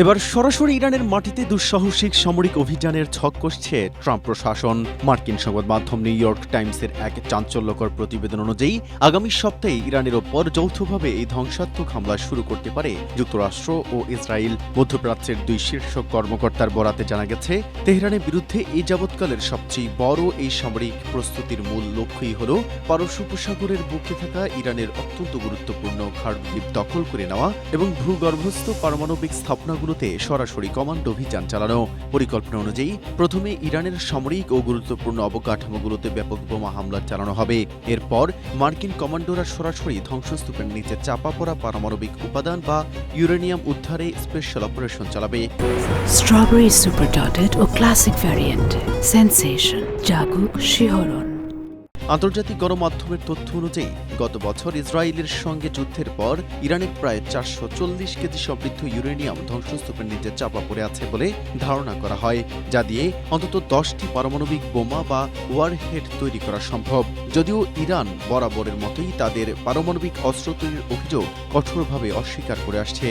এবার সরাসরি ইরানের মাটিতে দুঃসাহসিক সামরিক অভিযানের ছক কষছে ট্রাম্প প্রশাসন। মার্কিন সংবাদ মাধ্যম নিউ ইয়র্ক টাইমসের এক চাঞ্চল্যকর প্রতিবেদন অনুযায়ী আগামী সপ্তাহে ইরানের ওপর যৌথভাবে এই ধ্বংসাত্মক হামলা শুরু করতে পারে যুক্তরাষ্ট্র ও ইসরায়েল। মধ্যপ্রাচ্যের দুই শীর্ষ কর্মকর্তার বরাতে জানা গেছে, তেহরানের বিরুদ্ধে এই যাবৎকালের সবচেয়ে বড় এই সামরিক প্রস্তুতির মূল লক্ষ্যই হল পারস্য উপসাগরের বুকে থাকা ইরানের অত্যন্ত গুরুত্বপূর্ণ খাড় দ্বীপ দখল করে নেওয়া এবং ভূগর্ভস্থ পারমাণবিক স্থাপনাগুলোতে সরাসরি কমান্ড অভিযান চালানো। পরিকল্পনা অনুযায়ী প্রথমে ইরানের সামরিক ও গুরুত্বপূর্ণ অবকাঠামোগুলোতে ব্যাপক বোমা হামলা চালানো হবে। এরপর মার্কিন কমান্ডোরা সরাসরি ধ্বংসস্তূপের নিচে চাপা পড়া পারমাণবিক উপাদান বা ইউরেনিয়াম উদ্ধারে স্পেশাল অপারেশন চালাবে। স্ট্রবেরি সুপার ডটেড ও ক্লাসিক ভ্যারিয়েন্ট সেন্সেশন জাগুক শিহরণ। আন্তর্জাতিক গণমাধ্যমের তথ্য অনুযায়ী গত বছর ইসরায়েলের সঙ্গে যুদ্ধের পর ইরানের প্রায় 440 কেজি সমৃদ্ধ ইউরেনিয়াম ধ্বংসস্তূপের নিচে চাপা পড়ে আছে বলে ধারণা করা হয়, যা দিয়ে অন্তত 10টি পারমাণবিক বোমা বা ওয়ারহেড তৈরি করা সম্ভব। যদিও ইরান বরাবরের মতোই তাদের পারমাণবিক অস্ত্র তৈরির অভিযোগ কঠোরভাবে অস্বীকার করে আসছে।